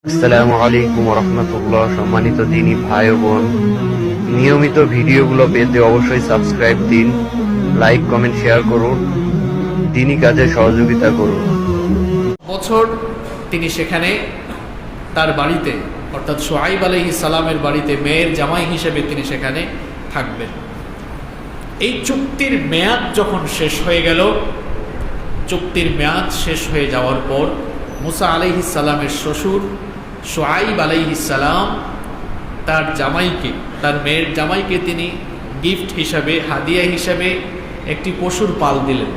আসসালামু আলাইকুম রহমতুল্লাহ। সম্মানিত দিনী ভাই ও বোন, নিয়মিত ভিডিওগুলো পেতে অবশ্যই সাবস্ক্রাইব দিন, লাইক কমেন্ট শেয়ার করুন, দিনী কাজে সহযোগিতা করুন। বছর তিনি সেখানে তার বাড়িতে অর্থাৎ শুআইব আলাইহিস সালামের বাড়িতে মেয়ের জামাই হিসেবে তিনি সেখানে থাকবেন। এই চুক্তির মেয়াদ যখন শেষ হয়ে গেল, চুক্তির মেয়াদ শেষ হয়ে যাওয়ার পর মুসা আলাইহিস সালামের শ্বশুর শুআইব আলাইহিস সালাম তার জামাইকে, তার মেয়ের জামাইকে তিনি গিফট হিসাবে, হাদিয়া হিসাবে একটি পশুর পাল দিলেন।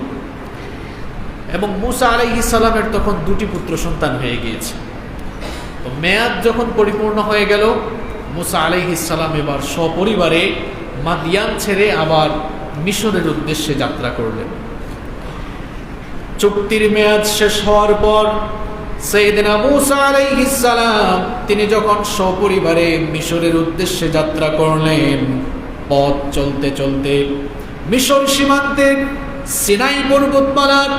এবং মুসা আলাইহিস সালামের তখন দুটি পুত্র সন্তান হয়ে গিয়েছে। তো মেয়াদ যখন পরিপূর্ণ হয়ে গেল, মুসা আলাইহিস সালাম এবার সপরিবারে মাদিয়ান ছেড়ে আবার মিশরের উদ্দেশ্যে যাত্রা করলেন। চুক্তির মেয়াদ শেষ হওয়ার পর সাইয়েদনা মুসা আলাইহিস সালাম তিনি যখন সপরিবারে মিশরের উদ্দেশ্যে যাত্রা করলেন, পথ চলতে চলতে মিশর সীমান্তের সিনাই পর্বতমালার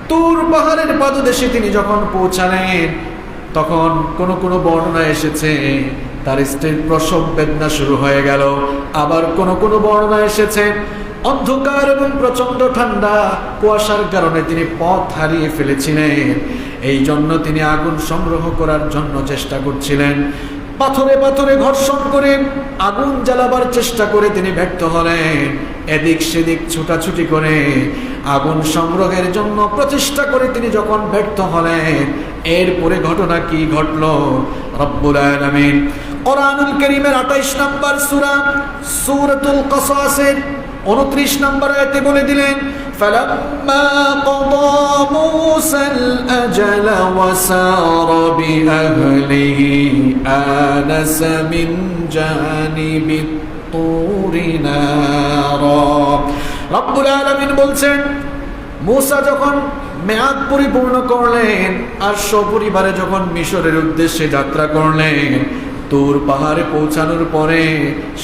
তুর পাহাড়ের পাদদেশে তিনি যখন পৌঁছালেন, তখন কোন কোন বর্ণনা এসেছে তার স্ত্রীর প্রসব বেদনা শুরু হয়ে গেল। আবার কোন কোন বর্ণনা এসেছে অন্ধকার এবং প্রচন্ড ঠান্ডা কুয়াশার কারণে তিনি পথ হারিয়ে ফেলেছিলেন। এই জন্য তিনি আগুন সংগ্রহ করার জন্য চেষ্টা করছিলেন। পাথরে পাথরে ঘর্ষণ করে আগুন জ্বালাবার চেষ্টা করে তিনি ব্যর্থ হলেন। এদিক সেদিক ছুটাছুটি করে আগুন সংগ্রহের জন্য প্রচেষ্টা করে তিনি যখন ব্যর্থ হলেন, এরপরে ঘটনা কি ঘটলো রব্বুল আলামিন কোরআনুল কারীমের 28 নম্বর সূরা সূরাতুল কাসাসের 29 নম্বর আয়াতে বলে দিলেন, ফালাম্মা ক্বাদা মূসাল আজালা ওয়া সারা বিআহলিহি আনাসা মিন জানিবিত তুরি নারা। রব্বুল আলামিন বলছেন, মূসা যখন মেয়াদ পরিপূর্ণ করলেন আর সপরিবারে যখন মিশরের উদ্দেশ্যে যাত্রা করলেন, তুর পাহাড়ে পৌঁছানোর পরে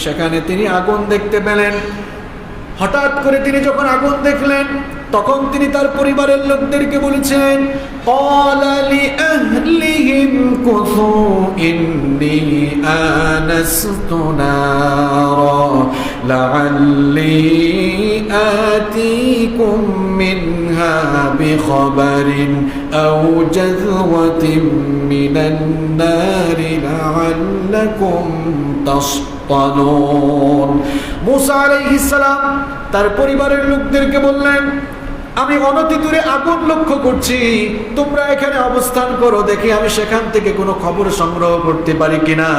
সেখানে তিনি আগুন দেখতে পেলেন। হঠাৎ করে তিনি যখন আগুন দেখলেন, তখন তিনি তার পরিবারের লোকদেরকে বলেছেন, ক্বালা লিআহলিহিম কুসু ইন্নী আনাসতু নারা লাআল্লি আতিকুম মিনহা বিখবারিন আও জাযওয়াতিন মিনান নারি লাআল্লাকুম তাসতালুন। মুসা আলাইহিস সালাম তার পরিবারের লোকদেরকে বললেন, আমি অনতি দূরে আগুন লক্ষ্য করছি, তোমরা এখানে অবস্থান করো, দেখি আমি সেখান থেকে কোনো খবর সংগ্রহ করতে পারি কিনা,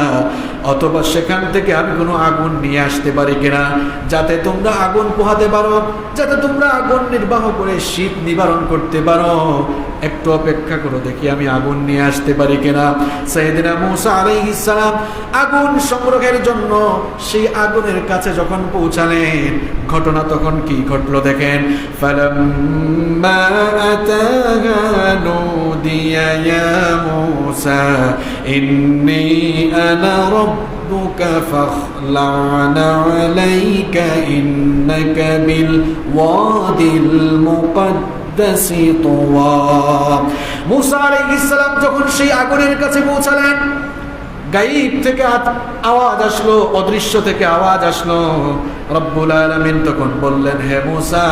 অথবা সেখান থেকে আমি কোনো আগুন নিয়ে আসতে পারি কিনা, যাতে তোমরা আগুন পোহাতে পারো, যাতে তোমরা আগুন নির্বাহ করে শীত নিবারণ করতে পারো। একটু অপেক্ষা করো, দেখি আমি আগুন নিয়ে আসতে পারি কিনা। সাইয়েদনা মুসা আলাইহিস সালাম আগুন সংগ্রহের জন্য সেই আগুনের কাছে যখন পৌঁছালেন, ঘটনা তখন কি ঘটলো দেখেন। ফালাম্মা আতাহা নুদিয়া ইয়া মুসা ইন্নী আনা রাব্বুকা ফাখলা'না আলাইকা ইন্নাকা বিল ওয়াদিল মুকাদ্দাস তুওয়া। মুসা আলাইহিস সালাম যখন সেই আগুনের কাছে পৌঁছালেন, গায়েব থেকে আওয়াজ আসলো, অদৃশ্য থেকে আওয়াজ আসলো। রব্বুল আলামিন তখন বললেন, হে মুসা,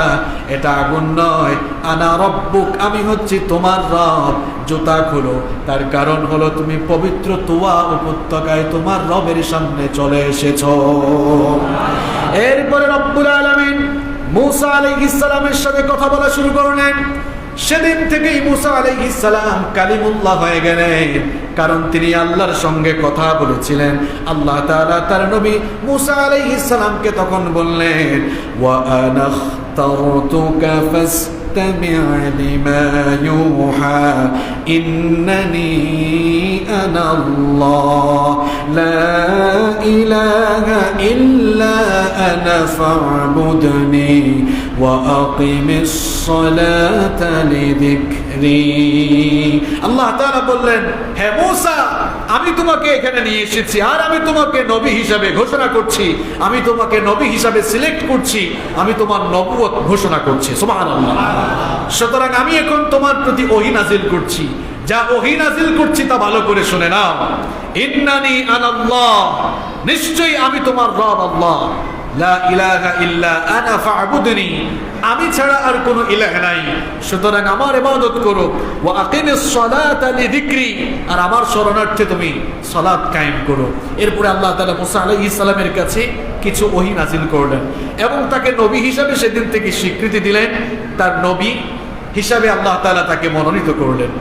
এটা আগুন নয়, আনা রব্বুক, আমি হচ্ছি তোমার রব। জুতা খুলো, তার কারণ হলো তুমি পবিত্র তুয়া উপত্যকায় তোমার রবের সামনে চলে এসেছো। এরপরে রব্বুল আলামিন মুসা আলাইহিস সালামের সাথে কথা বলা শুরু করলেন। সেদিন থেকেই মুসা আলাইহিস সালাম কালিমুল্লাহ হয়ে গেলেন, কারণ তিনি আল্লাহর সঙ্গে কথা বলেছিলেন। আল্লাহ তাআলা তার নবী মুসা আলাইহিস সালামকে তখন বললেন, ওয়া আনা ইখতারতুকা ফাসতামি' লিমা ইউহা ইন্নানি আনা আল্লাহ লা ইলাহা ইল্লা আনা ফা'বুদনি ওয়া আকিমিস সালাতা লিযিকরি। আল্লাহ তাআলা বললেন, হে মুসা, আমি তোমাকে এখানে নিয়ে এসেছি আর আমি তোমাকে নবী হিসাবে ঘোষণা করছি, আমি তোমাকে নবী হিসাবে সিলেক্ট করছি, আমি তোমার নবুয়ত ঘোষণা করছি। সুবহানাল্লাহ। সুতরাং আমি এখন তোমার প্রতি ওহী নাজিল করছি যা ওহী নাযিল করছি তা ভালো করে শুনে নাও। ইন্নানি আনাল্লাহ, নিশ্চয়ই আমি তোমার রব আল্লাহ। লা ইলাহা ইল্লা আনা ফা'বুদনি, আমি ছাড়া আর কোনো ইলাহ নাই, সুতরাং আমার ইবাদত করো। ওয়া আকিমিস সালাতা লিযিকরি, আর আমার শরণার্থে তুমি সালাত কায়েম করো। এরপরে আল্লাহ তাআলা মুসা আলাইহিস সালামের কাছে কিছু ওহী নাযিল করলেন এবং তাকে নবী হিসাবে সেদিন থেকে স্বীকৃতি দিলেন। তার নবী হিসাবে আল্লাহ তাআলা তাকে মনোনীত করলেন।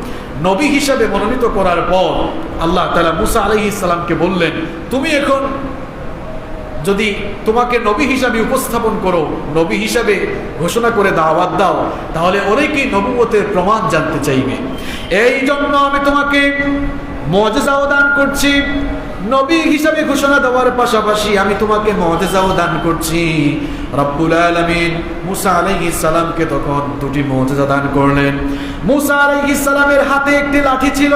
নবী হিসাবে মনোনীত করার পর আল্লাহ তাআলা মুসা আলাইহিস সালামকে বললেন, তুমি এখন যদি তোমাকে নবী হিসাবে উপস্থাপন করো, নবী হিসাবে ঘোষণা করে দাওয়াত দাও, তাহলে অনেকেই নবুয়তের প্রমাণ জানতে চাইবে। এই জন্য আমি তোমাকে মুআজিজাও দান করছি। নবী হিসাবে ঘোষণা দেওয়ার পাশাপাশি আমি তোমাকে মুআজিজাও দান করছি। রব্বুল আলামিন মুসা আলাইহিস সালামকে তখন দুটি মুআজিজা দান করলেন। মুসা আলাইহিস সালামের হাতে একটি লাঠি ছিল।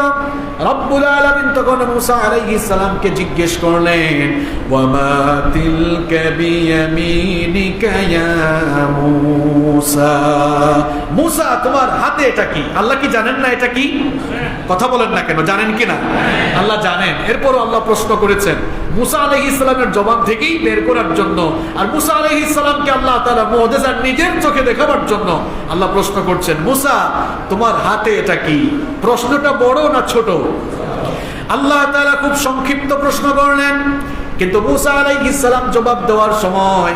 রব্বুল আলামিন তখন মুসা আলাইহিস সালামকে জিজ্ঞেস করলেন, ওয়ামা তিলকা বিয়ামিনিকা ইয়া মুসা, মুসা তোমার হাতে এটা কি? আল্লাহ কি জানেন না এটা কি? কথা বলেন না কেন, জানেন কি না? আল্লাহ জানেন। এরপরও আল্লাহ প্রশ্ন করেছেন মুসা আলাইহিস সালামের জবাব থেকেই বের করার জন্য। আর মুসা আলাইহিস সালামকে আল্লাহ তাআলা মুআজিজা নিজের চোখে দেখাবার জন্য আল্লাহ প্রশ্ন করছেন, মুসা তোমার হাতে এটা কি? প্রশ্নটা বড় না ছোট? আল্লাহ তাআলা খুব সংক্ষিপ্ত প্রশ্ন করলেন, কিন্তু মুসা আলাইহিস সালাম জবাব দেওয়ার সময়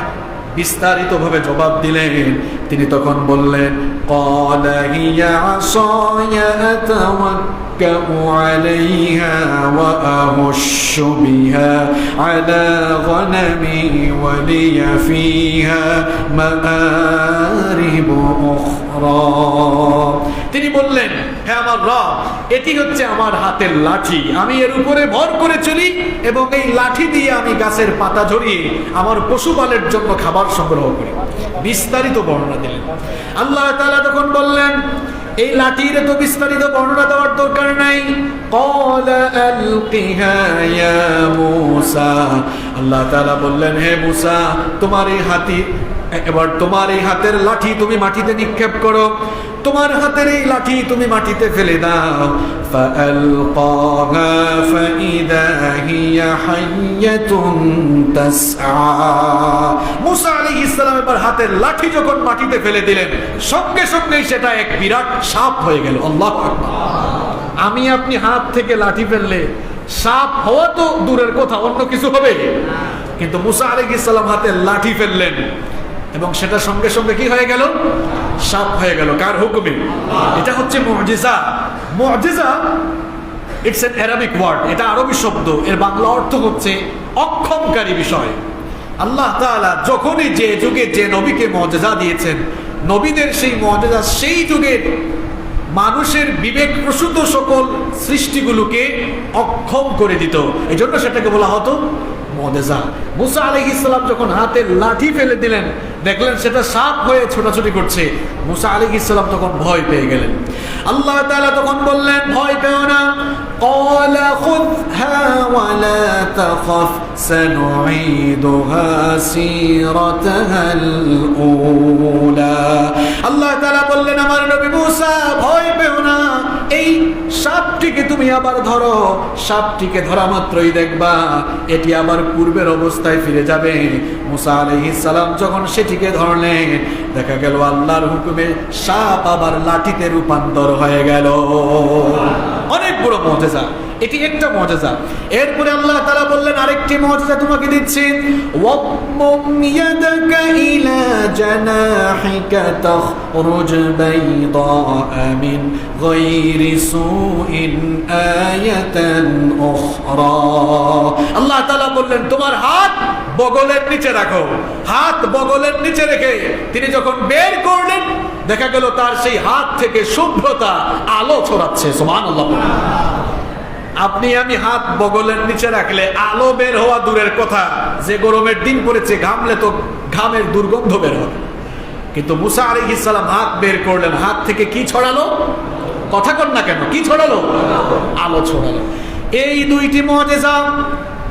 বিস্তারিতভাবে জবাব দিলেন। তিনি তখন বললেন, ক্বালা হিয়া আসায়া আতাওয়াক্কাউ আলাইহা ওয়া আহুশশু বিহা আলা গনামি ওয়া লিয়া ফিহা মাআরিব উখরা। তিনি বললেন, হে আমার রব, এটি হচ্ছে আমার হাতের লাঠি, আমি এর উপরে ভর করে চলি এবং এই লাঠি দিয়ে আমি গাছের পাতা ঝরিয়ে আমার পশুপালের জন্য খাবার সংগ্রহ করি। বিস্তারিত বর্ণনা দিলেন। আল্লাহ তাআলা তখন বললেন, এই লাঠির তো বিস্তারিত বর্ণনা দেওয়ার দরকার নাই। ক্বালা আলকিহা ইয়া মূসা, আল্লাহ তাআলা বললেন, হে মূসা তোমার এই তোমার এই হাতের লাঠি তুমি মাটিতে নিক্ষেপ করো, তোমার হাতের এই লাঠি তুমি মাটিতে ফেলে দাও। ফাআলকাহা ফাইদা হিয়া হাইয়াতুন তাসআ। মুসা আলাইহিস সালাম এবার হাতের লাঠি যখন মাটিতে ফেলে দিলেন, সঙ্গে সঙ্গেই সেটা এক বিরাট সাপ হয়ে গেল। আল্লাহু আকবার। আমি আপনি হাত থেকে লাঠি ফেললে সাপ হওয়া তো দূরের কথা, অন্য কিছু হবে, কিন্তু মুসা আলাইহিস সালাম হাতের লাঠি ফেললেন এবং সেটা সঙ্গে সঙ্গে কি হয়ে গেল? সাপ হয়ে গেল। কার হুকুমে? এটা হচ্ছে মুআজিজা। মুআজিজা ইটস অ্যান অ্যারাবিক ওয়ার্ড, এটা আরবি শব্দ, এর বাংলা অর্থ হচ্ছে অক্ষমকারী বিষয়। আল্লাহ তাআলা যখনই যে যুগে যে নবীকে মুআজিজা দিয়েছেন, নবীদের সেই মুআজিজা সেই যুগের মানুষের বিবেক প্রসূত সকল সৃষ্টিগুলোকে অক্ষম করে দিত, এই জন্য সেটাকে বলা হতো মুআজিজা। মুসা আলাইহিস সালাম যখন হাতের লাঠি ফেলে দিলেন, দেখলেন সেটা সাপ হয়ে ছোটাছুটি করছে, মুসা আলাইহিস সালাম তখন ভয় পেয়ে গেলেন। আল্লাহ তাআলা তখন বললেন, ভয় পেও না। ক্বালা খুযহা ওয়া লা তাখাফ সানুঈদুহা সিরাতাহাল উলা। আল্লাহ তাআলা বললেন, আমার নবী মুসা ভয় পেও না, এই সাপটিকে তুমি আবার ধরো, সাপটিকে ধরা মাত্রই দেখবা এটি আবার পূর্বের অবস্থায় ফিরে যাবে। মুসা আলাইহিস সালাম যখন সেটিকে ধরলেন, দেখা গেল আল্লাহর হুকুমে সাপ আবার লাঠিতে রূপান্তর হয়ে গেল। অনেক বড় মুআজিজা, এটি একটা মুআজিজা। এরপরে আল্লাহ তাআলা বললেন, আরেকটি মুআজিজা তোমাকে দিচ্ছি। ওয়াম্মুম ইয়াদাকা ইলা জানাহিকা তাখরুজ বাইদা মিন গায়রি সুইন আয়াতান উখরা। আল্লাহ তাআলা বললেন, তোমার হাত বগলের নিচে রাখো। হাত বগলের নিচে রেখে তিনি যখন বের করলেন, দেখা গেল তার সেই হাত থেকে শুভ্রতা আলো ছড়াচ্ছে। সুবহানাল্লাহ। আপনি আমি হাত বগলের নিচে রাখলে আলো বের হওয়া দূরের কথা, যে গরমের দিন পড়েছে ঘামলে তো ঘামের দুর্গন্ধ বের হবে, কিন্তু মুসা আলাইহিস সালাম হাত বের করলেন, হাত থেকে কি ছড়ালো? কথা কন না কেন, কি ছড়ালো? আলো ছড়ালো। এই দুইটি মুআজিজা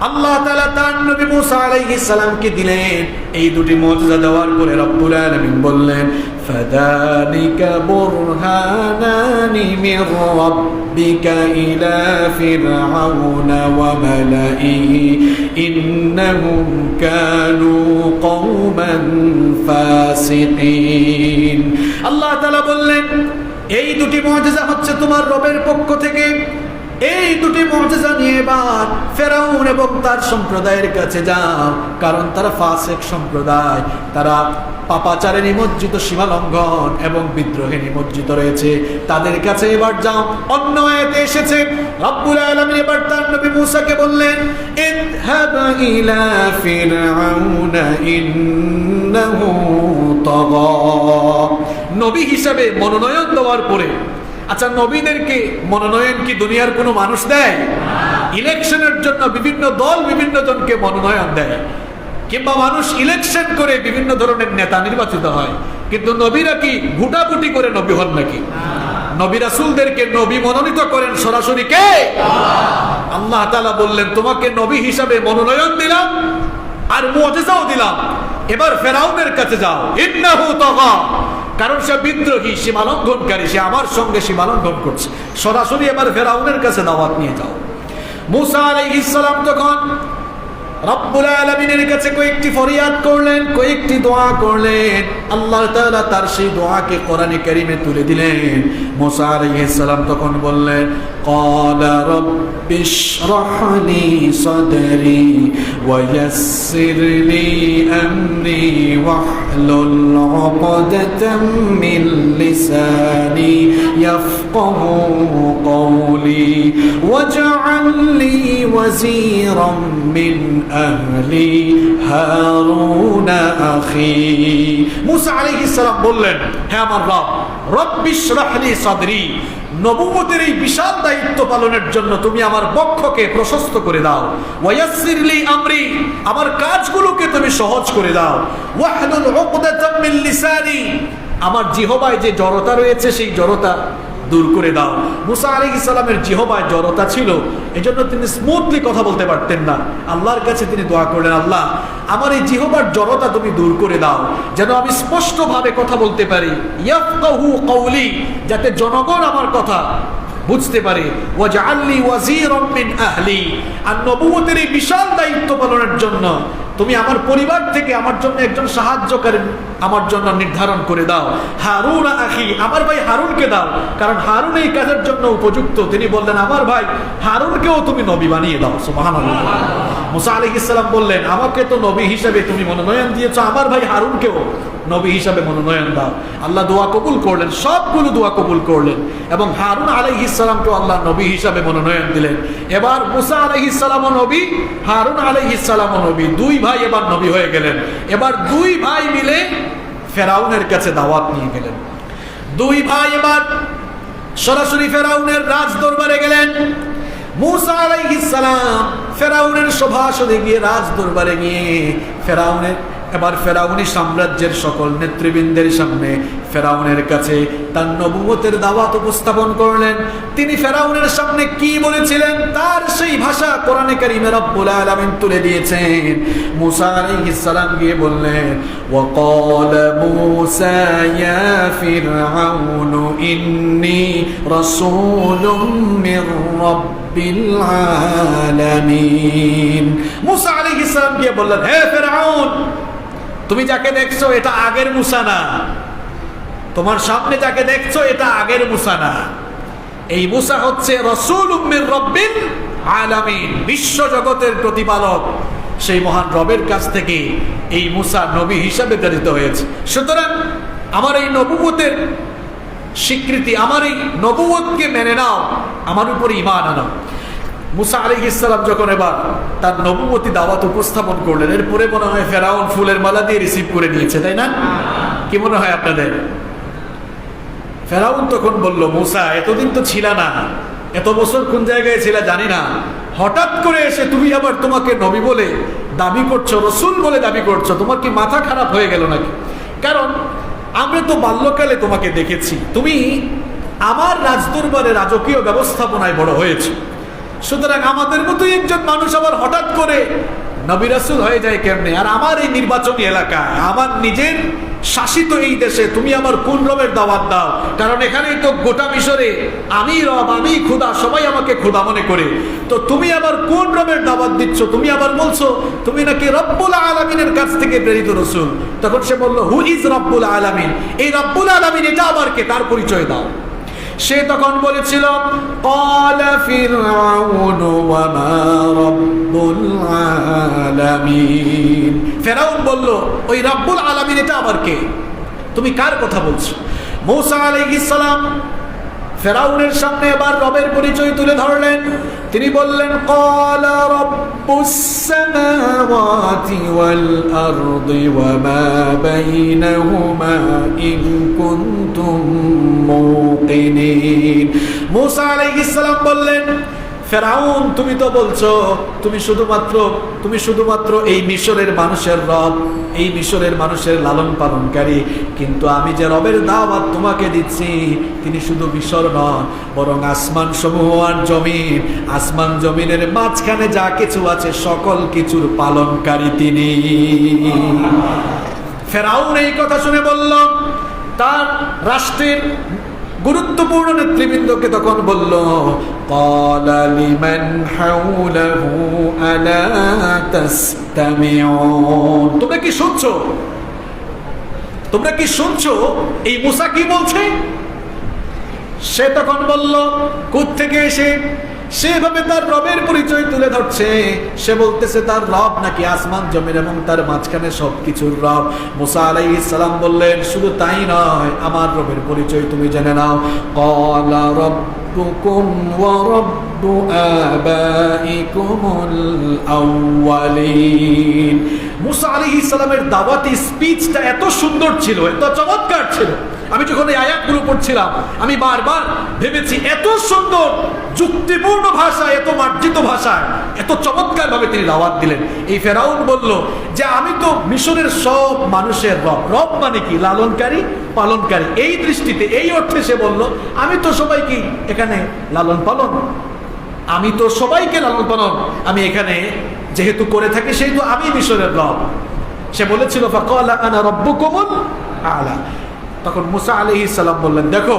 আল্লাহ তাআলা তার নবী মুসা আলাইহিস সালামকে দিলেন। এই দুটি মুজিজা দেওয়ার পরে রব্বুল আলামিন বললেন, ফাদালিকা বুরহানানি মির রাব্বিকা ইলা ফিরআউনা ওয়া মালাইহি ইন্নাহুম কানু কওমান ফাসিকিন। আল্লাহ তাআলা বললেন, এই দুটি মুজিজা হচ্ছে তোমার রবের পক্ষ থেকে। এই দুটি মুজিজা নিয়ে এবার ফেরাউন এবং তার সম্প্রদায়ের কাছে যাও, কারণ তারা ফাসিক সম্প্রদায়, তারা পাপাচারে নিমজ্জিত, সীমালঙ্ঘন এবং বিদ্রোহে নিমজ্জিত রয়েছে। তাদের কাছে এবার যাও। অন্য আয়াতে এসেছে রব্বুল আলামিন এবার তার নবী মুসাকে বললেন, ইযহাব ইলা ফিরআউনা ইন্নাহু তাগা। নবী হিসেবে মনোনয়ন দেওয়ার পরে, আচ্ছা নবীদেরকে মনোনয়ন কি দুনিয়ার কোনো মানুষ দেয়? ইলেকশনের জন্য বিভিন্ন দল বিভিন্ন জনকে মনোনয়ন দেয়, কিংবা মানুষ ইলেকশন করে বিভিন্ন ধরনের নেতা নির্বাচিত হয়, কিন্তু নবীরা কি ভোটাভুটি করে নবী হন নাকি? নবী রাসূলদেরকে নবী মনোনীত করেন সরাসরি কে? আল্লাহ তাআলা বললেন, তোমাকে নবী হিসাবে মনোনয়ন দিলাম আর মুজিজাও দিলাম। এবার ফেরাউনের কাছে যাও, ইন্নাহু তাগা, কারণ সে বিদ্রোহী, সীমালঙ্ঘনকারী, সে আমার সঙ্গে সীমালঙ্ঘন করছে। সরাসরি এবার ফেরাউনের কাছে দাওয়াত নিয়ে যাও। মুসা আলাইহিস সালাম তখন রব্বুল আলামিনের কাছে কয়েকটি ফরিয়াদ করলেন, কয়েকটি দোয়া করলেন। আল্লাহ তাআলা তার সেই দোয়াকে কোরআনে কারীমে তুলে দিলেন। মুসা আলাইহিস সালাম তখন বললেন, ক্বালা রাব্বিশরাহ লি সাদরি ওয়া ইয়াসসির লি আমরি ওয়াহলুল উকদাতাম মিন লিসানি ইয়াফকাহু কওলি ওয়াজআল লি ওয়াজিরাম মিন আহলি হারুন আখি। মুসা আলাইহিস সালাম বললেন, হে আমার রব, রব্বিশরাহ লি সাদরি, নবুয়তের এই বিশাল দায়িত্ব পালনের জন্য তুমি আমার বক্ষকে প্রশস্ত করে দাও। ওয়ায়াসসির লি আমরি, আমার কাজগুলোকে তুমি সহজ করে দাও। ওয়াহলুল উকদাতাম মিন লিসানি, আমার জিহ্বায় যে জড়তা রয়েছে সেই জড়তা দূর করে দাও। মুসা আলাইহিস সালামের জিহ্বায় জড়তা ছিল, এজন্য তিনি স্মুথলি কথা বলতে পারতেন না। আল্লাহর কাছে তিনি দোয়া করলেন, আল্লাহ আমার এই জিহ্বার জড়তা তুমি দূর করে দাও, যেন আমি স্পষ্টভাবে কথা বলতে পারি। ইয়াফকাহু কওলি, যাতে জনগণ আমার কথা বুঝতে পারে। ওয়াজআল লি ওয়াজিরাম মিন আহলি, আর নবুয়তের এই বিশাল দায়িত্ব পালনের জন্য তুমি আমার পরিবার থেকে আমার জন্য একজন সাহায্যকারী আমার জন্য নির্ধারণ করে দাও। হারুন আখি, আমার ভাই হারুনকে দাও, কারণ হারুন এই কাজের জন্য উপযুক্ত। তিনি বললেন, আমার ভাই হারুনকেও তুমি নবী বানিয়ে দাও। সুবহানাল্লাহ। মুসা আলাইহিস সালাম বললেন, আমাকে তো নবী হিসেবে তুমি মনোনয়ন দিয়েছো, আমার ভাই হারুনকেও নবী হিসাবে মনোনয়ন দাও। আল্লাহ দোয়া কবুল করলেন, সবগুলো দোয়া কবুল করলেন, এবং হারুন আলাইহিস সালামকে আল্লাহ নবী হিসাবে মনোনয়ন দিলেন। এবার মুসা আলাইহিস সালামও নবী, হারুন আলাইহিস সালামও নবী, দুই ভাই এবার নবী হয়ে গেলেন। এবার দুই ভাই মিলে ফেরাউনের কাছে দাওয়াত নিয়ে গেলেন। দুই ভাই এবার সরাসরি ফেরাউনের রাজ দরবারে গেলেন। মুসা আলাইহিস সালাম ফেরাউনের সভাসদে গিয়ে রাজ দরবারে গিয়ে এবার ফেরাউনি সাম্রাজ্যের সকল নেতৃবৃন্দের সামনে ফেরাউনের কাছে তার নবুয়তের দাওয়াত উপস্থাপন করলেন। তিনি ফেরাউনের সামনে কি বলেছিলেন তার সেই ভাষা কোরআনে কারীমে রব্বুল আলামিন তুলে দিয়েছেন। মুসা আলাইহিস সালাম গিয়ে বললেন, ওয়া ক্বালা মুসা ইয়া ফিরআউন ইন্নী রাসূলুম মির রাব্বিল আলামিন। মুসা আলাইহিস সালাম গিয়ে বললেন, হে ফিরআউন, তুমি যাকে দেখছো এটা আগের মুসা না, তোমার সামনে যাকে দেখছো এটা আগের মুসা না। এই মুসা হচ্ছে রাসূলুম মির রাব্বিল আলামিন, বিশ্ব জগতের প্রতিপালক সেই মহান রবের কাছ থেকে এই মুসা নবী হিসাবে প্রেরিত হয়েছে। সুতরাং আমার এই নবুয়তের স্বীকৃতি, আমার এই নবুয়তকে মেনে নাও, আমার উপর ঈমান আনো। মুসা আলাইহিস সালাম যখন এবার তার নবুয়তি দাওয়াত উপস্থাপন করলেন, এরপরে মনে হয় ফেরাউন ফুলের মালা দিয়ে রিসিভ করে নিয়েছে, তাই না? কি মনে হয় আপনাদের? ফেরাউন তখন বলল, মুসা এতদিন তো ছিল না, এত বছর কোন জায়গায় ছিল জানি না, হঠাৎ করে এসে তুমি আবার তোমাকে নবী বলে দাবি করছো, রসুল বলে দাবি করছো, তোমার কি মাথা খারাপ হয়ে গেল নাকি? কারণ আমরা তো বাল্যকালে তোমাকে দেখেছি, তুমি আমার রাজদরবারে রাজকীয় ব্যবস্থাপনায় বড় হয়েছে, সুতরাং আমাদের মতোই একজন মানুষ আবার হঠাৎ করে নবী রাসূল হয়ে যায় কেমনে? আর আমার এই নির্বাচনী এলাকা, আমার নিজের শাসিত এই দেশে তুমি আমার কোন রবের দাওয়াত দাও? কারণ এখানেই তো গোটা মিশরে আমি রব, আমি খোদা, সবাই আমাকে খোদা মনে করে। তো তুমি আবার কোন রবের দাওয়াত দিচ্ছ? তুমি আবার বলছো তুমি নাকি রব্বুল আলামিনের কাছ থেকে প্রেরিত রাসূল। তখন সে বলল, হু ইজ রব্বুল আলামিন? এই রব্বুল আলামিন এটা আবার কে? তার পরিচয় দাও। সে তখন বলেছিল, ক্বালা ফিরআউন ওয়া মা রব্বুল আলামিন। ফিরআউন বলল, ওই রব্বুল আলামিন এটা আবার কে? তুমি কার কথা বলছো? মূসা আলাইহিস সালাম ফিরআউনের সামনে এবার রবের পরিচয় তুলে ধরলেন। তিনি বললেন, ক্বালা রব্বুস সামাওয়াতি ওয়াল আরদি ওয়া মা বাইনাহুমা ইন কুনতুম মুকিনিন। মূসা আলাইহিস সালাম বললেন, ফিরআউন তুমি তো বলছো তুমি শুধুমাত্র এই মিশরের মানুষের রব, এই মিশরের মানুষের লালন পালনকারী, কিন্তু আমি যে রবের দাওয়াত তোমাকে দিচ্ছি তিনি শুধু মিশর নন, বরং আসমান সমূহ আর জমিন, আসমান জমিনের মাঝখানে যা কিছু আছে সকল কিছুর পালনকারী তিনি। ফিরআউন এই কথা শুনে বলল, তার রাষ্ট্রের গুরুত্বপূর্ণ নেতৃবৃন্দকে তখন বলল, ক্বালা লিমান হাওলাহু আলা তাসতামিউন। তোমরা কি শুনছো এই মূসা কি বলছে? সে তখন বলল, কোত্থেকে এসে সেভাবে তার রবের পরিচয় তুলে ধরছে। সে বলতেছে তার রব নাকি আসমান জমিন এবং তার মাঝখানে সবকিছুর রব। মূসা আলাইহিস সালাম বললেন, শুধু তাই নয়, আমার রবের পরিচয় তুমি জেনে নাও। ক্বালা রব্বুকুম ওয়া রব্বু আবাইকুমুল আউয়ালিন। মূসা আলাইহিস সালামের দাওয়াতি স্পিচটা এত সুন্দর ছিল, এত চমৎকার ছিল। আমি যখন এই আয়াতগুলো পড়ছিলাম আমি বারবার ভেবেছি, এত সুন্দর যুক্তিপূর্ণ ভাষায়, এত মার্জিত ভাষায়, এত চমৎকার ভাবে তিনি দাওয়াত দিলেন। এই ফেরাউন বলল যে আমি তো মিশরের সব মানুষের রব। রব মানে কি? লালনকারী, পালনকারী। এই দৃষ্টিতে, এই অর্থে সে বলল আমি তো সবাইকে এখানে লালন পালন, আমি তো সবাইকে লালন পালন আমি এখানে যেহেতু করে থাকি, সেহেতু আমি মিশরের রব। সে বলেছিল ফাকালা আনা রব্বুকুমুল আলা। তখন মূসা আলাইহিস সালাম বললেন, দেখো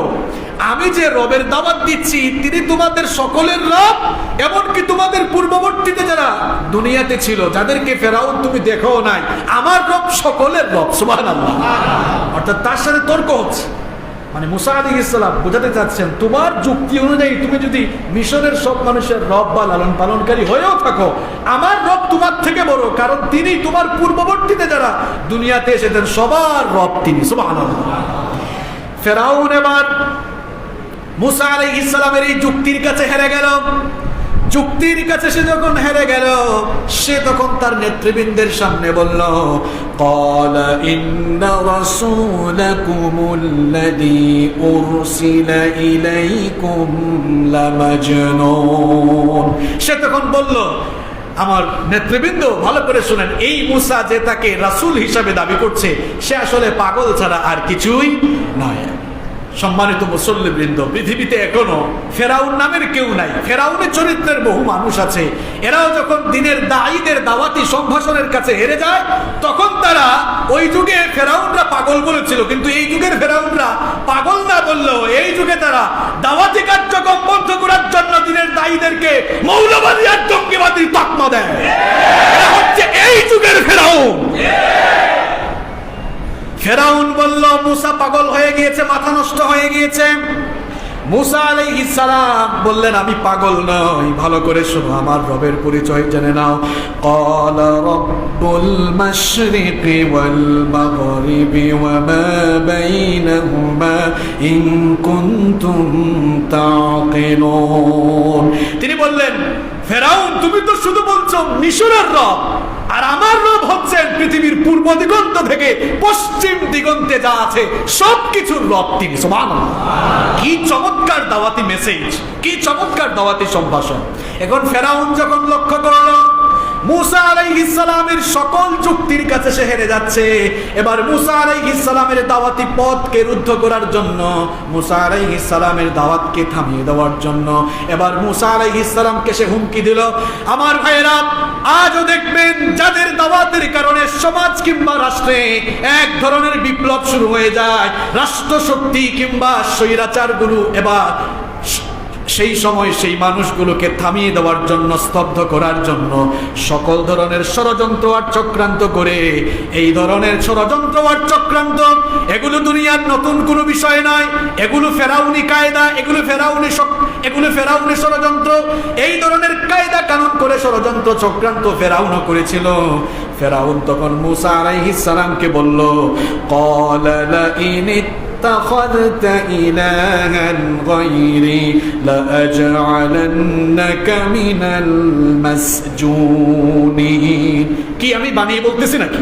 আমি যে রবের দাওয়াত দিচ্ছি তিনি তোমাদের সকলের রব, এমনকি তোমাদের পূর্ববর্তীতে যারা দুনিয়াতে ছিল, যাদেরকে ফেরাউন তুমি দেখো নাই, আমার রব সকলের রব। সুবহানাল্লাহ। অর্থাৎ তার সাথে তর্ক হচ্ছে। মানে মূসা আলাইহিস সালাম বোঝাতে চাচ্ছেন, তোমার যুক্তি অনুযায়ী তুমি যদি মিশরের সব মানুষের রব বা লালন পালনকারী হয়েও থাকো, আমার রব তোমার থেকে বড়, কারণ তিনি তোমার পূর্ববর্তীতে যারা দুনিয়াতে এসেছেন সবার রব তিনি। সুবহানাল্লাহ। ফেরাউন এবার মূসা আলাইহিস সালামের এই যুক্তির কাছে হেরে গেল। যুক্তির কাছে সে যখন হেরে গেল, সে তখন তার নেতৃবৃন্দের সামনে বলল, ক্বালা ইন্না রাসূলাকুমুল্লাযী উরসিলা ইলাইকুম লামাজনুন। সে তখন বলল, আমার নেতৃবৃন্দ ভালো করে শুনেন, এই মূসা যে তাকে রাসূল হিসাবে দাবি করছে সে আসলে পাগল ছাড়া আর কিছুই নয়। সম্মানিত মুসল্লিবৃন্দ, পৃথিবীতে এখনো ফেরাউন নামের কেউ নাই। ফেরাউনের চরিত্রের বহু মানুষ আছে। এরাও যখন দিনের দায়ীদের দাওয়াতি সম্ভাষণের কাছে হেরে যায়, তখন তারা ওই যুগে ফেরাউনরা পাগল বলেছিল, কিন্তু এই যুগের ফেরাউনরা পাগল না বললেও এই যুগে তারা দাওয়াতি কার্যক্রম বন্ধ করার জন্য দিনের দায়ীদেরকে মৌলবাদী আর জঙ্গিবাদী তকমা দেয়। এরা হচ্ছে এই যুগের ফেরাউন। ফেরাউন বলল মূসা পাগল হয়ে গিয়েছে, মাথা নষ্ট হয়ে গিয়েছে। মূসা আলাইহিস সালাম বললেন, আমি পাগল নই, ভালো করে শোনো, আমার রবের পরিচয় জেনে নাও। ক্বালা রব্বুল মাশরিকি ওয়াল মাগরিবি ওয়া মা বাইনাহুমা ইন কুনতুম তাকিলুন। তিনি বললেন, ফেরাউন তুমি তো শুধু বলছো মিশরের রব, আর আমার রব হচ্ছেন পৃথিবীর পূর্ব দিগন্ত থেকে পশ্চিম দিগন্তে যা আছে সবকিছুর রব তিনি। সুবহানাল্লাহ। কি চমৎকার দাওয়াতি মেসেজ, কি চমৎকার দাওয়াতি সম্ভাষণ। এখন ফেরাউন যখন লক্ষ্য করলো মুসা আলাইহিস সালামের সকল যুক্তির কাছে সে হেরে যাচ্ছে। এবার মুসা আলাইহিস সালামের দাওয়াতি পথকে রুদ্ধ করার জন্য, মুসা আলাইহিস সালামের দাওয়াতকে থামিয়ে দেওয়ার জন্য এবার মুসা আলাইহিস সালামকে সে হুমকি দিল। আমার ভাইয়েরা, আজও দেখবেন যাদের দাওয়াতের কারণে সমাজ কিংবা রাষ্ট্রে এক ধরনের বিপ্লব শুরু হয়ে যায়, রাষ্ট্র শক্তি কিংবা স্বৈরাচারগুলো এবার সেই সময় সেই মানুষগুলোকে থামিয়ে দেওয়ার জন্য, স্তব্ধ করার জন্য সকল ধরনের ষড়যন্ত্র আর চক্রান্ত করে। এই ধরনের ষড়যন্ত্র আর চক্রান্ত এগুলো দুনিয়ার নতুন কোনো বিষয় নয়, এগুলো ফেরাউনি কায়দা, এগুলো ফেরাউনি ষড়যন্ত্র। এই ধরনের কায়দা কানুন করে ষড়যন্ত্র চক্রান্ত ফেরাউনও করেছিল। ফেরাউন তখন মুসা আলাইহিস সালামকে বলল, ক্বালা লাইন اتخذت إلها غيري لأجعلنك من المسجونين। কি আমি বানিয়ে বলতেছি নাকি?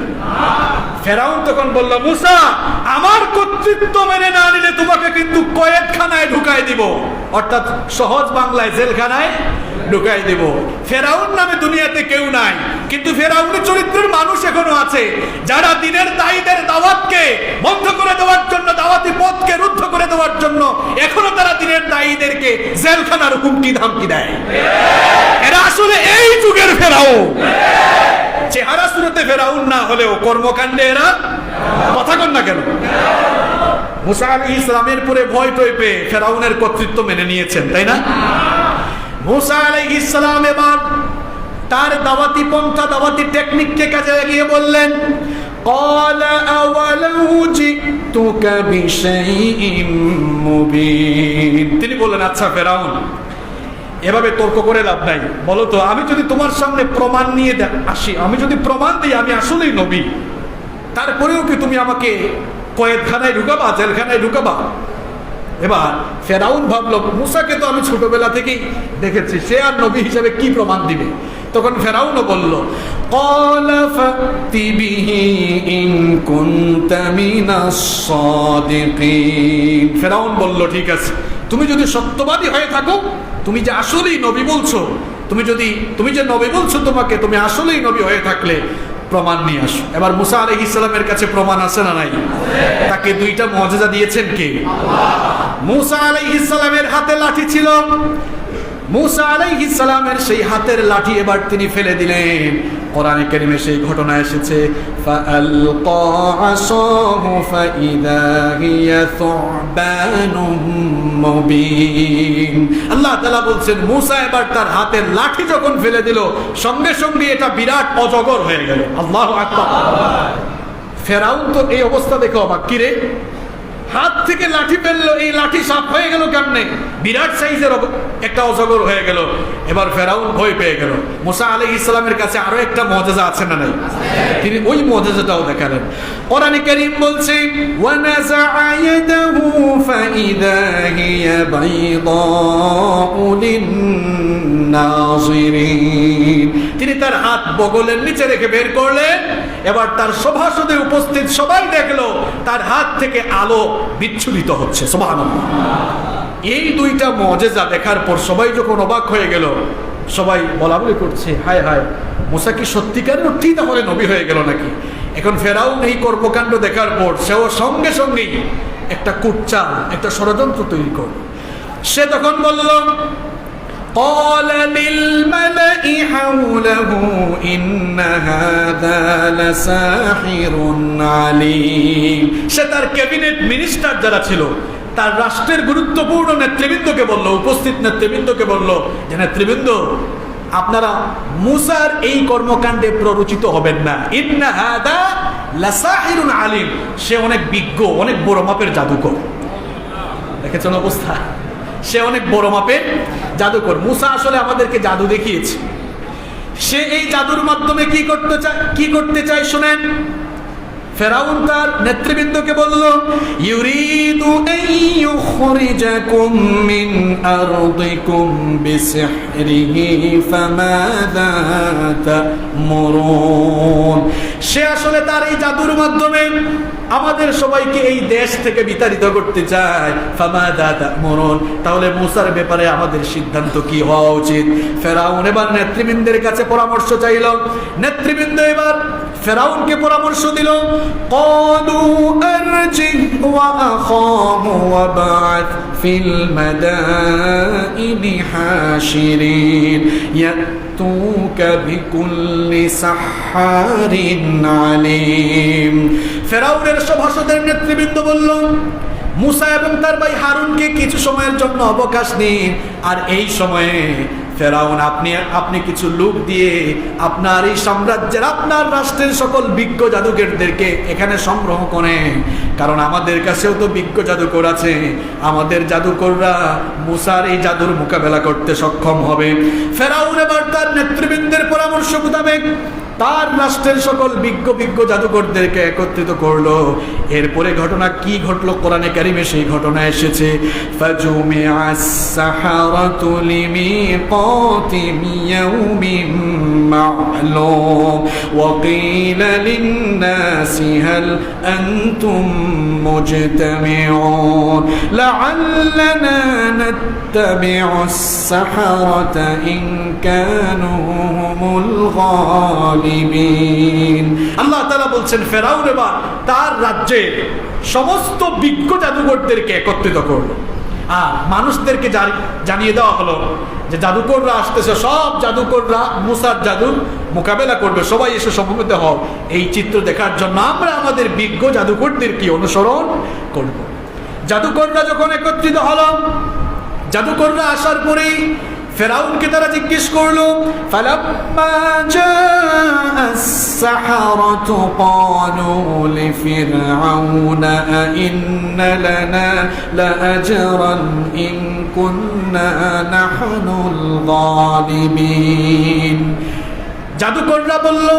ফেরাউন তখন বলল, মুসা, আমার কর্তৃত্ব মেনে না নিলে তোমাকে কিন্তু কয়েদখানায় ঢুকাই দিব, অর্থাৎ সহজ বাংলায় জেলখানায় ঢুকাই দেব। ফেরাউন নামে দুনিয়াতে কেউ নাই, কিন্তু ফেরাউনের চরিত্রের মানুষ এখনো আছে, যারা দিনের দায়ীদের দাওয়াতকে বন্ধ করে দেওয়ার জন্য, দাওয়াতি পথকে রুদ্ধ করে দেওয়ার জন্য এখনো তারা দিনের দায়ীদেরকে জেলখানার হুমকি ধামকি দেয়। এরা আসলে এই যুগের ফেরাউন। চেহারা সুরতে ফেরাউন না হলেও কর্মকাণ্ডে এরা কথা কন না কেন? মুসা আলাইহিস সালামের পরে ভয় টয় পেয়ে ফেরাউনের কর্তৃত্ব মেনে নিয়েছেন, তাই না? মুসা আলাইহিস সালাম এবার তার দাওয়াতি পন্থা, দাওয়াতি টেকনিককে কাজে লাগিয়ে বললেন, ক্বালা আওয়ালাউ জিতুকা বিশাইইম মুবিন। তিনি বললেন, আচ্ছা ফেরাউন, এভাবে তর্ক করে লাভ নাই, বলো তো আমি যদি তোমার সামনে প্রমাণ নিয়ে আসি, আমি যদি প্রমাণ দিই আমি আসলেই নবী, তারপরেও কি তুমি আমাকে কয়েদখানায় ঢুকাবা, জেলখানায় ঢুকাবা? এবার ফেরাউন ভাবলো, মুসাকে তো আমি ছোটবেলা থেকেই দেখেছি, সে আর নবী হিসেবে কি প্রমাণ দিবে? তখন ফেরাউনও বলল, ক্বালা ফাতি বিহি ইন কুনতা মিনাস সাদিকিন। ফেরাউন বলল, ঠিক আছে, তুমি যদি সত্যবাদী হয়ে থাকো, তুমি যে আসলেই নবী বলছো, তুমি যে নবী বলছো, তুমি আসলেই নবী হয়ে থাকলে প্রমাণ নিয়ে আসো। এবার মুসা আলাইহিস সালামের কাছে প্রমাণ আছে না নাই? তাকে দুইটা মুআজিজা দিয়েছেন কে? আল্লাহ। মুসা আলাইহিস সালামের হাতে লাঠি ছিল, মুসা আলাইহিস সালামের সেই হাতের লাঠি এবার তিনি ফেলে দিলেন। কোরআনে কারিমে সেই ঘটনা এসেছে, ফাআলকা আসাহু ফাইদা হিয়া সুবানুম মুবিন। আল্লাহ তাআলা বলছেন, মুসা এবার তার হাতের লাঠি যখন ফেলে দিল, সঙ্গে সঙ্গে এটা বিরাট অজগর হয়ে গেল। আল্লাহু আকবার। ফেরাউন তো এই অবস্থা দেখে অবাক, কি রে, হাত থেকে লাঠি ফেললো, এই লাঠি সাপ হয়ে গেল কেমনে? বিরাট সাইজের একটা অজগর হয়ে গেল। এবার ফেরাউন ভয় পেয়ে গেল। মুসা আলাইহিস সালামের কাছে আরো একটা মুআজিজা আছে না নাই? তিনি ওই মুআজিজাটাও দেখালেন। কোরআনে কারীম বলছে, ওয়া নাযাআ ইয়াদাহু ফাইদা হিয়া বাইদাউ লিন-নাযিরিন। তিনি তার হাত বগলের নিচে রেখে বের করলেন। এবার তার সভাসদে উপস্থিত সবাই দেখলো তার হাত থেকে আলো বিচ্ছুরিত হচ্ছে। সুবহানাল্লাহ। এই দুইটা মুআজিজা দেখার পর সবাই যখন অবাক হয়ে গেল, সবাই বলাবলি করছে, হায় হায়, মুসা কি সত্যিকার অর্থেই তাহলে নবী হয়ে গেল নাকি? এখন ফেরাউন এই কর্মকাণ্ড দেখার পর সেও সঙ্গে সঙ্গেই একটা কুটচাল, একটা ষড়যন্ত্র তৈরি করল। সে তখন বলল, قال للملأ حوله إن هذا لساحر عليم। সে তার ক্যাবিনেট মিনিস্টার যারা ছিল, তার রাষ্ট্রের গুরুত্বপূর্ণ নেতৃবৃন্দকে বলল, উপস্থিত নেতৃবৃন্দকে বলল যে, নেতৃবৃন্দ, আপনারা মুসার এই কর্মকাণ্ডে প্ররোচিত হবেন না। ইন্না হাদা লাসাহিরুন আলিম। সে অনেক বিজ্ঞ, অনেক বড় মাপের জাদুকর। দেখেছেন অবস্থা? সে অনেক বড় মাপের জাদুকর। মুসা আসলে আমাদেরকে জাদু দেখিয়েছে। সে এই জাদুর মাধ্যমে কি করতে চায় শুনেন। ফেরাউন তার নেতৃবৃন্দকে বলল, ইউরিদু আন ইউখরিজাকুম মিন আরদিকুম বিসিহরিহি ফামাযা তা'মুরুন। সে আসলে তার এই জাদুর মাধ্যমে আমাদের সবাইকে এই দেশ থেকে বিতাড়িত করতে চায়। ফামাযা তা'মুরুন, তাহলে মূসার ব্যাপারে আমাদের সিদ্ধান্ত কি হওয়া উচিত? ফেরাউন এবার নেতৃবৃন্দের কাছে পরামর্শ চাইল। নেতৃবৃন্দ এবার ফেরাউনকে পরামর্শ দিল, ক্বালু আরজিহ ওয়া আখাহু ওয়াবআথ ফিল মাদাইনি হাশিরিন ইয়াতুকা বিকুল্লি সাহহারিন আলিম। ফেরাউনের সভাসদের নেতৃবৃন্দ বলল, মূসা এবং তার ভাই হারুনকে কিছু সময়ের জন্য অবকাশ নিন, আর এই সময়ে ফেরাউন আপনি কিছু লোক দিয়ে আপনার এই সাম্রাজ্যের, আপনার রাষ্ট্রের সকল বিজ্ঞ জাদুকরদেরকে এখানে সংগ্রহ করেন, কারণ আমাদের কাছেও তো বিজ্ঞ জাদুকর আছে। আমাদের জাদুকররা মূসার এই জাদুর মোকাবেলা করতে সক্ষম হবে। ফেরাউন এবার তার নেতৃবৃন্দের পরামর্শ মোতাবেক তার রাষ্ট্রের সকল বিজ্ঞ জাদুকরদেরকে একত্রিত করলো। এরপরে ঘটনা কি ঘটলো কোরআনে কারিমে সেই ঘটনা এসেছে, ফাজুমিআস সাহারাতু লিমিকাতি ইয়াউমিন মা'লুম ওয়া ক্বিলা লিন-নাসি হাল আনতুম মুজতামিউন লা'আল্লানা নাত্তাবি'ুস সাহারাতা ইন কানু হুমুল গালিবিন। আল্লাহ তাআলা বলছেন, ফেরাউন এবার তার রাজ্যে সমস্ত বিজ্ঞ জাদুকরদেরকে একত্রিত করলো, আর মানুষদেরকে জানিয়ে দেওয়া হলো যে জাদুকররা আসতেছে, সব জাদুকররা মূসার জাদুর মোকাবেলা করবে, সবাই এসে সমবেত হও এই চিত্র দেখার জন্য। আমরা আমাদের বিজ্ঞ জাদুকরদেরকে অনুসরণ করব। জাদুকররা যখন একত্রিত হলো, জাদুকররা আসার পরেই ফেরাউনকে তারা জিজ্ঞেস করলো, ফালাম্মা জাআস সাহারাতু ক্বালু লিফিরআউনা আইন্না লানা লাআজরান ইন কুন্না নাহনুল গালিবিন। জাদুকররা বলল,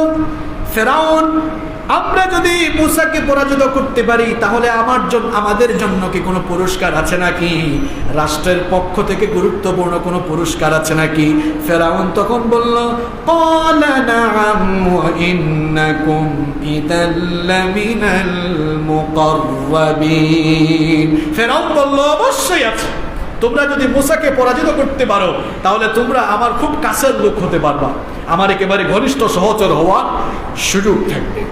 ফেরাউন, আমরা যদি মূসাকে পরাজিত করতে পারি তাহলে আমাদের জন্য কি কোনো পুরস্কার আছে নাকি? রাষ্ট্রের পক্ষ থেকে গুরুত্বপূর্ণ কোনো পুরস্কার আছে নাকি? ফেরাউন তখন বলল, ক্বালা নাআম ওয়া ইন্নাকুম ইদাল লামিনাল মুকাররাবিন। ফেরাউন বলল, অবশ্যই আছে, তোমরা যদি মূসাকে পরাজিত করতে পারো তাহলে তোমরা আমার খুব কাছের লোক হতে পারবা, আমার একেবারে ঘনিষ্ঠ সহচর হওয়ার সুযোগ থাকবে।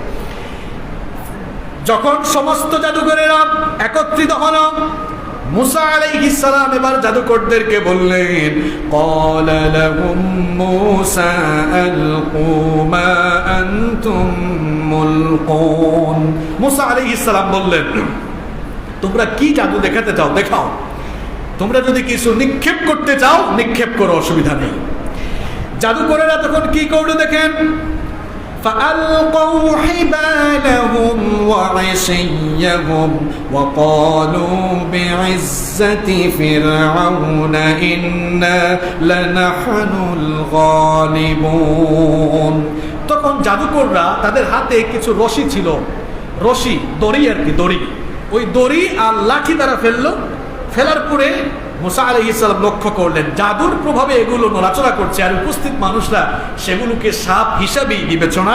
যখন সমস্ত জাদুকরেরা একত্রিত হলো, মূসা আলাইহিস সালাম এবার জাদুকরদেরকে বললেন, ক্বালা লাহুম মূসা আলকু মা আনতুম মুলকুন। মূসা আলাইহিস সালাম বললেন, তোমরা কি জাদু দেখাতে চাও দেখাও, তোমরা যদি কিছু নিক্ষেপ করতে চাও নিক্ষেপ করো, অসুবিধা নেই। জাদুকরেরা তখন কি করলো দেখেন, فألقوا حبالهم وعصيهم وقالوا بعزة فرعون إنا لنحن الغالبون। তখন জাদুকররা তাদের হাতে কিছু রশি ছিল, রশি দড়ি আর কি, দড়ি, ওই দড়ি আর লাঠি তারা ফেলার পরে মূসা আলাইহিস সালাম লক্ষ্য করলেন জাদুর প্রভাবে এগুলো নড়াচড়া করছে, আর উপস্থিত মানুষরা সেগুলোকে সাপ হিসাবেই বিবেচনা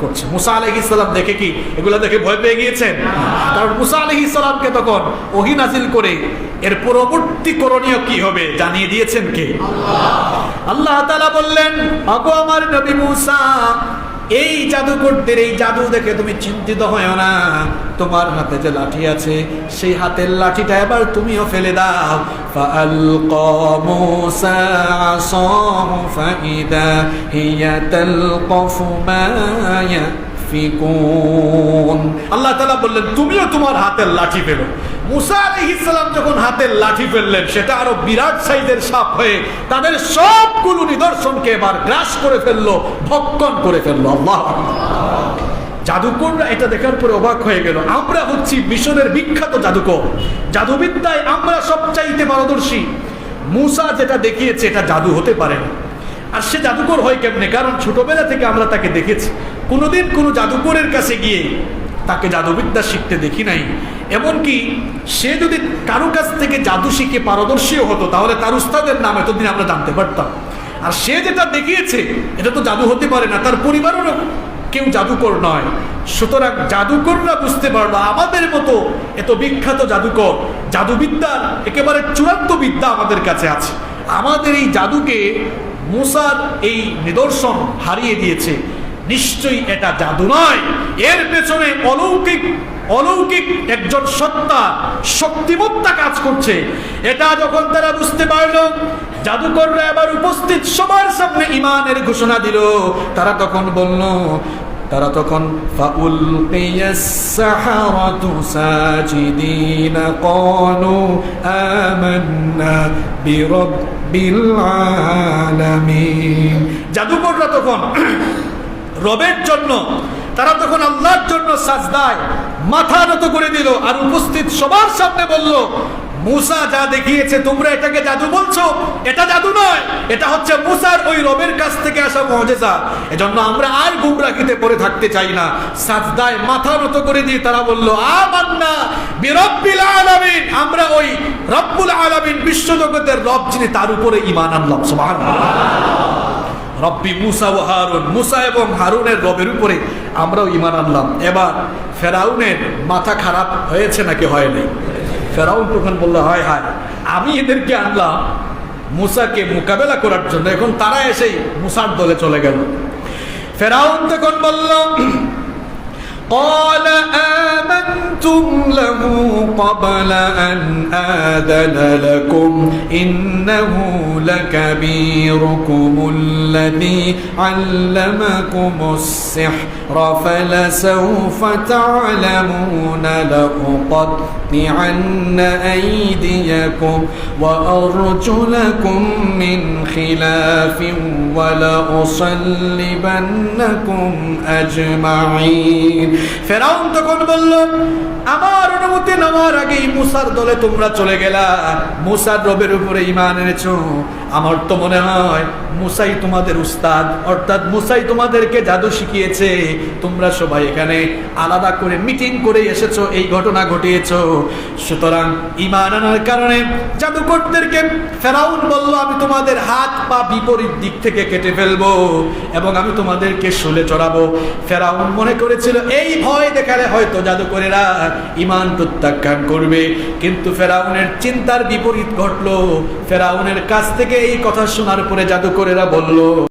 করছে। মূসা আলাইহিস সালাম দেখে কি এগুলো দেখে ভয় পেয়ে গিয়েছেন? কারণ মূসা আলাইহিস সালামকে তখন ওহী নাযিল করে এর পরবর্তী করণীয় কি হবে জানিয়ে দিয়েছেন কে? আল্লাহ তাআলা বললেন, আগো আমার নবী মূসা, এই জাদুকরদের এই জাদু দেখে তুমি চিন্তিত হয়ো না, তোমার হাতে যে লাঠি আছে সেই হাতের লাঠিটা এবার তুমিও ফেলে দাও। ফাআলকা মূসা আসাহু ফাইদা হিয়া তালকাফু মা ইয়াফিকুন। আল্লাহ তাআলা বললেন, তুমিও তোমার হাতের লাঠি ফেলো। মূসা আলাইহিস সালাম যখন হাতের লাঠি ফেললেন, সেটা আরো বিরাট সাইজের সাপ হয়ে তাদের সবগুলো নিদর্শনকে এবার গ্রাস করে ফেললো, ভক্ষণ করে ফেললো। আল্লাহ! জাদুকররা এটা দেখার পরে অবাক হয়ে গেল। আমরা হচ্ছি মিশরের বিখ্যাত জাদুকর, জাদুবিদ্যায় আমরা সবচাইতে পারদর্শী। মূসা যেটা দেখিয়েছে এটা জাদু হতে পারে না। আর সে জাদুকর হয় কেমনে? কারণ ছোটবেলা থেকে আমরা তাকে দেখেছি, কোনোদিন কোনো জাদুকরের কাছে গিয়ে তাকে জাদুবিদ্যা শিখতে দেখি নাই। এমনকি সে যদি কারো কাছ থেকে জাদু শিখে পারদর্শীও হতো তাহলে তার উস্তাদের নাম এতদিন আমরা জানতে পারতাম। আর সে যেটা দেখিয়েছে এটা তো জাদু হতে পারে না, তার পরিবারেরও কেউ জাদুকর নয়। সুতরাং জাদুকররা বুঝতে পারলো আমাদের মতো এত বিখ্যাত জাদুকর, জাদুবিদ্যার একেবারে চূড়ান্ত বিদ্যা আমাদের কাছে আছে। আমাদের এই জাদুকে মুসার এই নিদর্শন হারিয়ে দিয়েছে, নিশ্চয়ই এটা জাদু নয়, এর পেছনে অলৌকিক একজন সত্তা, শক্তিমত্তা কাজ করছে। এটা যখন তারা বুঝতে পারল, জাদুকররা এবার উপস্থিত সবার সামনে ঈমানের ঘোষণা দিল। তারা তখন ফাউলকিয়াস সাহারাতু সাজিদিনা ক্বালু আমান্না বিরাব্বিল আলামিন। জাদুকররা তখন রবের জন্য, তারা তখন আল্লাহর জন্য সাজদায় মাথা নত করে দিল, আর উপস্থিত সবার সামনে বলল, মুসা যা দেখিয়েছে তোমরা এটাকে জাদু বলছো, এটা জাদু নয়, এটা হচ্ছে মুসার ওই রবের কাছ থেকে আসা মুআজিজা। এজন্য আমরা আর গুমরাহিতে পড়ে থাকতে চাই না। সাজদায় মাথা নত করে দিয়ে তারা বলল, আমান্না বিরাব্বিল আলামিন, আমরা ওই রব্বুল আলামিন, বিশ্বজগতের রব যিনি, তার উপরে ঈমান আনলাম। সুবহানাল্লাহ। রব্বি মুসা ও হারুন, মুসা এবং হারুনের রবের উপরে আমরাও ঈমান আনলাম। এবার ফেরাউনের মাথা খারাপ হয়েছে নাকি হয়নি? ফেরাউন তখন বলল, হায় হায়, আমি এদেরকে আনলাম মুসাকে মোকাবেলা করার জন্য, এখন তারা এসেই মুসার দলে চলে গেল। ফেরাউন তখন বলল, قال آمنتم له قبل أن آذن لكم إنه لكبيركم الذي علمكم السحر فلسوف تعلمون لأقطعن أيديكم وأرجلكم من خلاف ولأصلبنكم أجمعين। ফেরাউন তখন বলল, আমার অনুমতি নেওয়ার আগেই মুসার দলে তোমরা চলে গেলা, মুসার রবের উপরে ঈমান এনেছো। আমার তো মনে হয় মুসাই তোমাদের উস্তাদ, অর্থাৎ মুসাই তোমাদেরকে জাদু শিখিয়েছে। তোমরা সবাই এখানে আলাদা করে মিটিং করে এসেছো, এই ঘটনা ঘটিয়েছো। সুতরাং ঈমান আনার কারণে জাদুকরদেরকে ফেরাউন বলল, আমি তোমাদের হাত পা বিপরীত দিক থেকে কেটে ফেলবো এবং আমি তোমাদেরকে শুলে চড়াবো। ফেরাউন মনে করেছিল এই ভয় দেখালে হয়তো জাদুকরেরা ঈমান প্রত্যাখ্যান করবে, কিন্তু ফেরাউনের চিন্তার বিপরীত ঘটলো। ফেরাউনের কাছ থেকে এই কথা শোনার পরে জাদুকরেরা বলল,